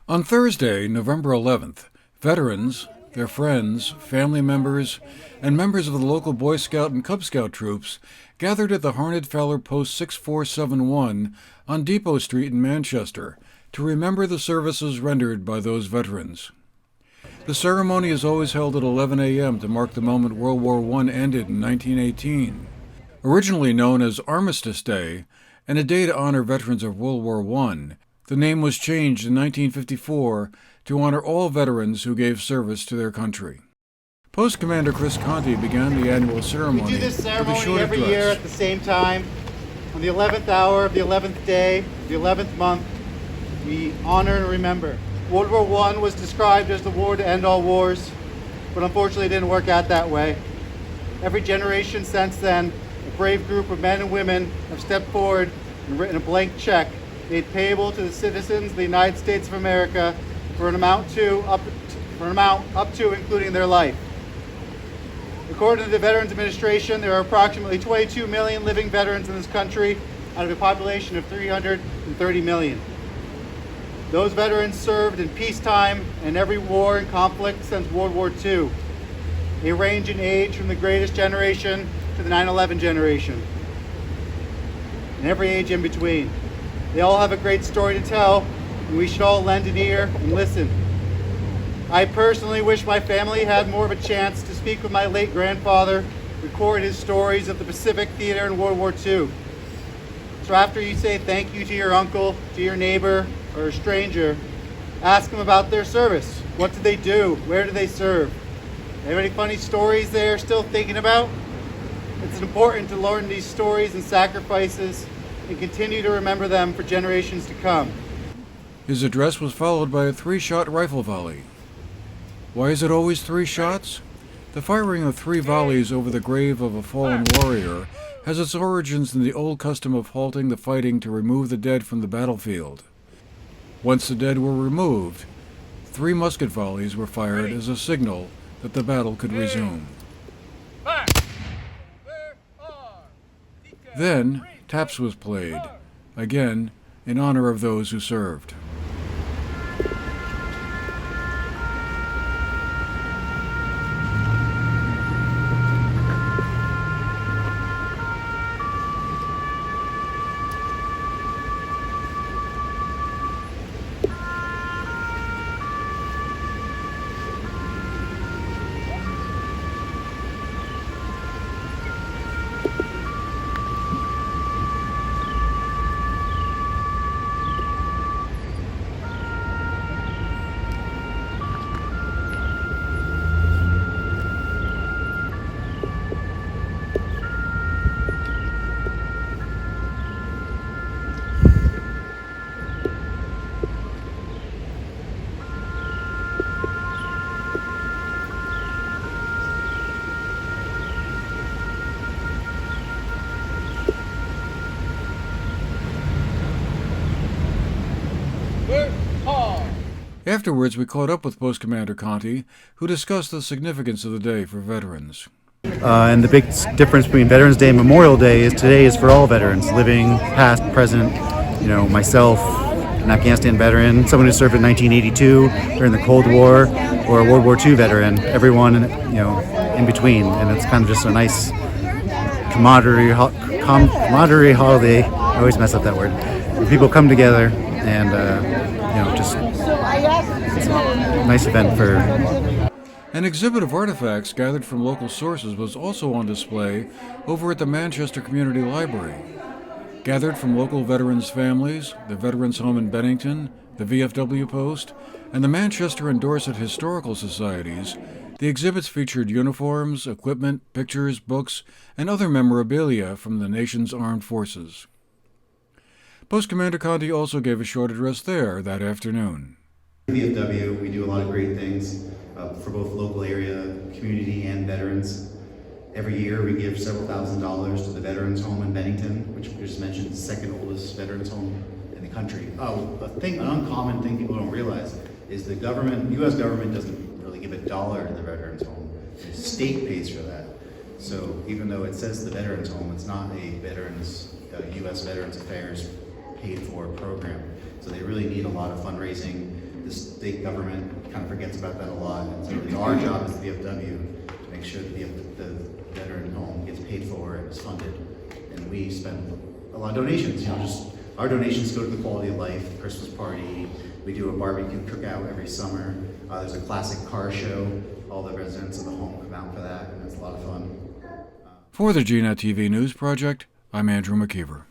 On Thursday, November 11th, veterans, their friends, family members, and members of the local Boy Scout and Cub Scout troops gathered at the Harned-Fowler Post 6471 on Depot Street in Manchester to remember the services rendered by those veterans. The ceremony is always held at 11 a.m. to mark the moment World War I ended in 1918. Originally known as Armistice Day and a day to honor veterans of World War I, the name was changed in 1954 to honor all veterans who gave service to their country. Post Commander Conte began the annual ceremony. We do this ceremony with a short every address. year at the same time. On the 11th hour of the 11th day, the 11th month, we honor and remember. World War I was described as the war to end all wars, but unfortunately it didn't work out that way. Every generation since then, a brave group of men and women have stepped forward and written a blank check made payable to the citizens of the United States of America for an amount up to including their life. According to the Veterans Administration, there are approximately 22 million living veterans in this country out of a population of 330 million. Those veterans served in peacetime and every war and conflict since World War II. They range in age from the greatest generation to the 9/11 generation, and every age in between. They all have a great story to tell, and we should all lend an ear and listen. I personally wish my family had more of a chance to speak with my late grandfather, record his stories of the Pacific Theater in World War II. So after you say thank you to your uncle, to your neighbor, or a stranger, ask them about their service. What did they do? Where did they serve? Have any funny stories they're still thinking about? It's important to learn these stories and sacrifices and continue to remember them for generations to come. His address was followed by a 3-shot rifle volley. Why is it always 3 shots? The firing of 3 volleys over the grave of a fallen warrior has its origins in the old custom of halting the fighting to remove the dead from the battlefield. Once the dead were removed, 3 musket volleys were fired as a signal that the battle could resume. Then, taps was played, again in honor of those who served. Afterwards, we caught up with Post Commander Conte, who discussed the significance of the day for veterans. And the big difference between Veterans Day and Memorial Day is today is for all veterans, living, past, present. You know, myself, an Afghanistan veteran, someone who served in 1982 during the Cold War, or a World War II veteran. Everyone, in between, and it's kind of just a nice camaraderie holiday. I always mess up that word. Where people come together and just it's a nice event for. An exhibit of artifacts gathered from local sources was also on display over at the Manchester Community Library. Gathered from local veterans' families, the Veterans Home in Bennington, the VFW Post, and the Manchester and Dorset Historical Societies, the exhibits featured uniforms, equipment, pictures, books, and other memorabilia from the nation's armed forces. Post Commander Conte also gave a short address there that afternoon. VFW, we do a lot of great things for both local area, community, and veterans. Every year we give several $1,000s to the Veterans Home in Bennington, which we just mentioned is the second oldest veterans home in the country. An uncommon thing people don't realize is the U.S. government doesn't really give $1 to the Veterans Home. The state pays for that. So even though it says the Veterans Home, it's not a U.S. Veterans Affairs paid for program. So they really need a lot of fundraising. the state government kind of forgets about that a lot. And so it's our job as the VFW to make sure that the veteran home gets paid for and is funded. And we spend a lot of donations, just our donations go to the quality of life, the Christmas party. We do a barbecue cookout every summer. There's a classic car show. All the residents of the home come out for that, and it's a lot of fun. For the GNAT-TV News Project, I'm Andrew McKeever.